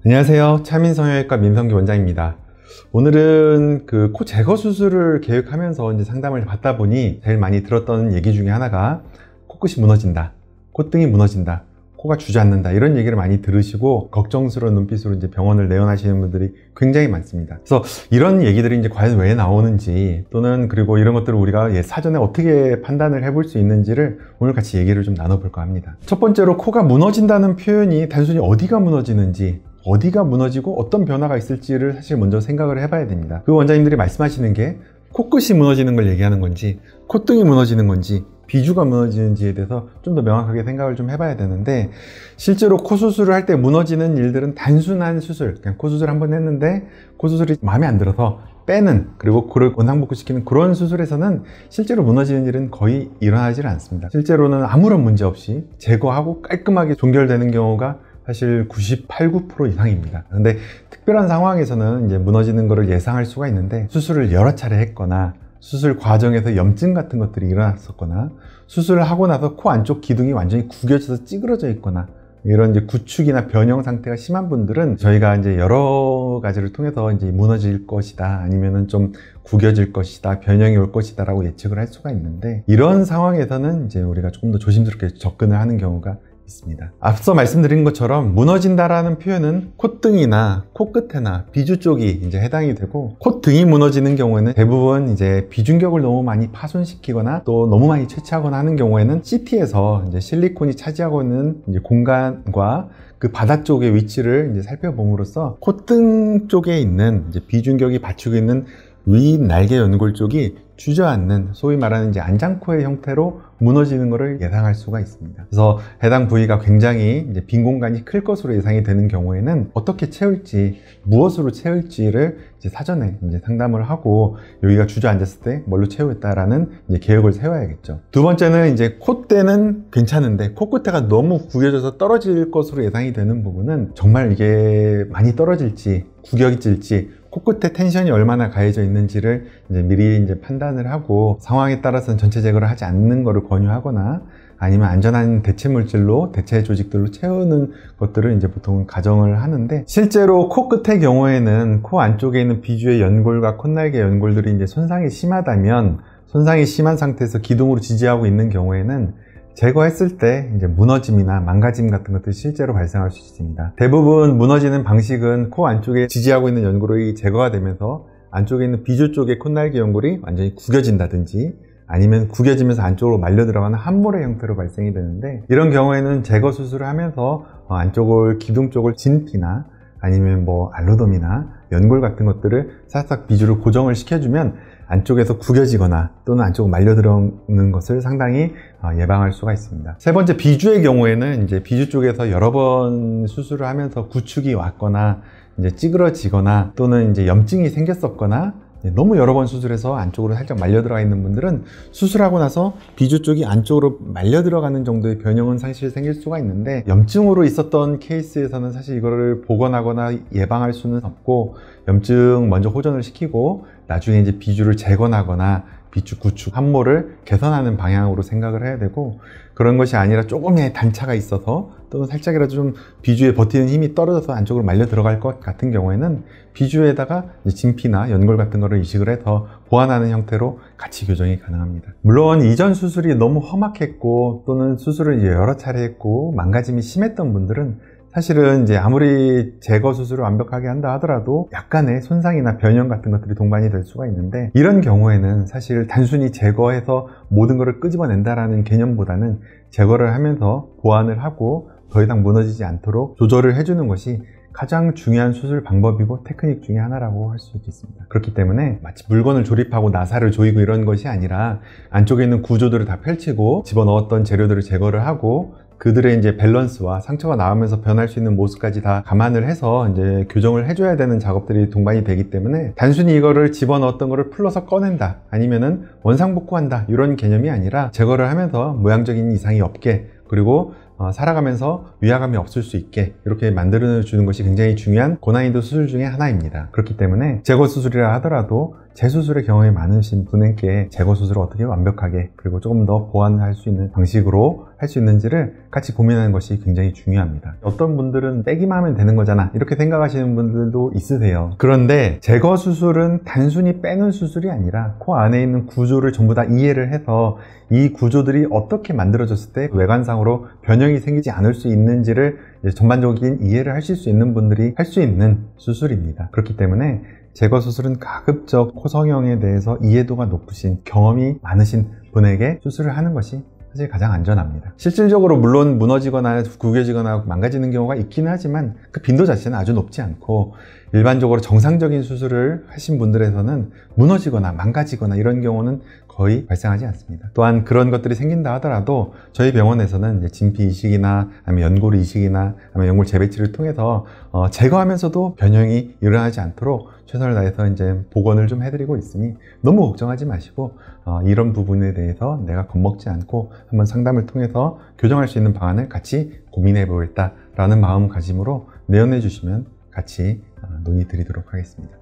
안녕하세요. 차민성형외과 민성기 원장입니다. 오늘은 그 코 제거 수술을 계획하면서 이제 상담을 받다 보니 제일 많이 들었던 얘기 중에 하나가 코끝이 무너진다, 콧등이 무너진다, 코가 주저앉는다, 이런 얘기를 많이 들으시고 걱정스러운 눈빛으로 이제 병원을 내원하시는 분들이 굉장히 많습니다. 그래서 이런 얘기들이 이제 과연 왜 나오는지, 또는 그리고 이런 것들을 우리가 사전에 어떻게 판단을 해볼 수 있는지를 오늘 같이 얘기를 좀 나눠볼까 합니다. 첫 번째로, 코가 무너진다는 표현이 단순히 어디가 무너지는지, 어디가 무너지고 어떤 변화가 있을지를 사실 먼저 생각을 해봐야 됩니다. 그 원장님들이 말씀하시는 게 코끝이 무너지는 걸 얘기하는 건지, 콧등이 무너지는 건지, 비주가 무너지는지에 대해서 좀 더 명확하게 생각을 좀 해봐야 되는데, 실제로 코 수술을 할 때 무너지는 일들은 단순한 수술, 그냥 코 수술 한번 했는데 코 수술이 마음에 안 들어서 빼는, 그리고 코를 원상복구시키는 그런 수술에서는 실제로 무너지는 일은 거의 일어나질 않습니다. 실제로는 아무런 문제 없이 제거하고 깔끔하게 종결되는 경우가 사실 98, 9% 이상입니다. 근데 특별한 상황에서는 이제 무너지는 것을 예상할 수가 있는데, 수술을 여러 차례 했거나 수술 과정에서 염증 같은 것들이 일어났었거나, 수술을 하고 나서 코 안쪽 기둥이 완전히 구겨져서 찌그러져 있거나, 이런 이제 구축이나 변형 상태가 심한 분들은 저희가 이제 여러 가지를 통해서 이제 무너질 것이다, 아니면은 좀 구겨질 것이다, 변형이 올 것이다 라고 예측을 할 수가 있는데, 이런 상황에서는 이제 우리가 조금 더 조심스럽게 접근을 하는 경우가 있습니다. 앞서 말씀드린 것처럼 무너진다라는 표현은 콧등이나 코끝에나 비주 쪽이 이제 해당이 되고, 콧등이 무너지는 경우에는 대부분 이제 비중격을 너무 많이 파손시키거나 또 너무 많이 채취하거나 하는 경우에는 CT에서 이제 실리콘이 차지하고 있는 이제 공간과 그 바닥 쪽의 위치를 이제 살펴봄으로써 콧등 쪽에 있는 이제 비중격이 받치고 있는 위 날개 연골 쪽이 주저앉는, 소위 말하는 이제 안장코의 형태로 무너지는 것을 예상할 수가 있습니다. 그래서 해당 부위가 굉장히 이제 빈 공간이 클 것으로 예상이 되는 경우에는 어떻게 채울지, 무엇으로 채울지를 이제 사전에 이제 상담을 하고, 여기가 주저앉았을 때 뭘로 채우겠다라는 이제 계획을 세워야겠죠. 두 번째는 이제 콧대는 괜찮은데 코끝에가 너무 구겨져서 떨어질 것으로 예상이 되는 부분은, 정말 이게 많이 떨어질지 구겨질지, 코끝에 텐션이 얼마나 가해져 있는지를 이제 미리 이제 판단을 하고, 상황에 따라서는 전체 제거를 하지 않는 것을 권유하거나, 아니면 안전한 대체 물질로, 대체 조직들로 채우는 것들을 이제 보통 가정을 하는데, 실제로 코끝의 경우에는 코 안쪽에 있는 비주의 연골과 콧날개 연골들이 이제 손상이 심하다면, 손상이 심한 상태에서 기둥으로 지지하고 있는 경우에는 제거했을 때 이제 무너짐이나 망가짐 같은 것들이 실제로 발생할 수 있습니다. 대부분 무너지는 방식은 코 안쪽에 지지하고 있는 연골이 제거가 되면서 안쪽에 있는 비주 쪽의 콧날개 연골이 완전히 구겨진다든지, 아니면 구겨지면서 안쪽으로 말려 들어가는 함몰의 형태로 발생이 되는데, 이런 경우에는 제거 수술을 하면서 안쪽을, 기둥 쪽을 진피나 아니면 뭐 알로돔이나 연골 같은 것들을 싹싹 비주를 고정을 시켜주면 안쪽에서 구겨지거나 또는 안쪽으로 말려 들어오는 것을 상당히 예방할 수가 있습니다. 세 번째, 비주의 경우에는 이제 비주 쪽에서 여러 번 수술을 하면서 구축이 왔거나 이제 찌그러지거나 또는 이제 염증이 생겼었거나, 너무 여러 번 수술해서 안쪽으로 살짝 말려 들어가 있는 분들은 수술하고 나서 비주 쪽이 안쪽으로 말려 들어가는 정도의 변형은 사실 생길 수가 있는데, 염증으로 있었던 케이스에서는 사실 이거를 복원하거나 예방할 수는 없고, 염증 먼저 호전을 시키고 나중에 이제 비주를 재건하거나 비주 구축, 함몰을 개선하는 방향으로 생각을 해야 되고, 그런 것이 아니라 조금의 단차가 있어서 또는 살짝이라도 좀 비주에 버티는 힘이 떨어져서 안쪽으로 말려 들어갈 것 같은 경우에는 비주에다가 진피나 연골 같은 거를 이식을 해서 보완하는 형태로 같이 교정이 가능합니다. 물론 이전 수술이 너무 험악했고 또는 수술을 이제 여러 차례 했고 망가짐이 심했던 분들은 사실은 이제 아무리 제거 수술을 완벽하게 한다 하더라도 약간의 손상이나 변형 같은 것들이 동반이 될 수가 있는데, 이런 경우에는 사실 단순히 제거해서 모든 것을 끄집어낸다라는 개념보다는 제거를 하면서 보완을 하고 더 이상 무너지지 않도록 조절을 해주는 것이 가장 중요한 수술 방법이고 테크닉 중에 하나라고 할 수 있겠습니다. 그렇기 때문에 마치 물건을 조립하고 나사를 조이고 이런 것이 아니라, 안쪽에 있는 구조들을 다 펼치고 집어넣었던 재료들을 제거를 하고 그들의 이제 밸런스와 상처가 나오면서 변할 수 있는 모습까지 다 감안을 해서 이제 교정을 해줘야 되는 작업들이 동반이 되기 때문에, 단순히 이거를 집어넣었던 거를 풀러서 꺼낸다, 아니면은 원상복구한다, 이런 개념이 아니라 제거를 하면서 모양적인 이상이 없게, 그리고 살아가면서 위화감이 없을 수 있게 이렇게 만들어 주는 것이 굉장히 중요한 고난이도 수술 중에 하나입니다. 그렇기 때문에 제거 수술이라 하더라도 재수술의 경험이 많으신 분에게 제거 수술을 어떻게 완벽하게 그리고 조금 더 보완할 수 있는 방식으로 할 수 있는지를 같이 고민하는 것이 굉장히 중요합니다. 어떤 분들은 빼기만 하면 되는 거잖아 이렇게 생각하시는 분들도 있으세요. 그런데 제거 수술은 단순히 빼는 수술이 아니라 코 안에 있는 구조를 전부 다 이해를 해서 이 구조들이 어떻게 만들어졌을 때 외관상으로 변형이 생기지 않을 수 있는지를 전반적인 이해를 하실 수 있는 분들이 할 수 있는 수술입니다. 그렇기 때문에 제거 수술은 가급적 코 성형에 대해서 이해도가 높으신 경험이 많으신 분에게 수술을 하는 것이 사실 가장 안전합니다. 실질적으로 물론 무너지거나 구겨지거나 망가지는 경우가 있긴 하지만 그 빈도 자체는 아주 높지 않고 일반적으로 정상적인 수술을 하신 분들에서는 무너지거나 망가지거나 이런 경우는 거의 발생하지 않습니다. 또한 그런 것들이 생긴다 하더라도 저희 병원에서는 이제 진피 이식이나 아니면 연골 이식이나 아니면 연골 재배치를 통해서 제거하면서도 변형이 일어나지 않도록 최선을 다해서 이제 복원을 좀 해드리고 있으니 너무 걱정하지 마시고 이런 부분에 대해서 내가 겁먹지 않고 한번 상담을 통해서 교정할 수 있는 방안을 같이 고민해 보겠다라는 마음가짐으로 내원해 주시면 같이 논의 드리도록 하겠습니다.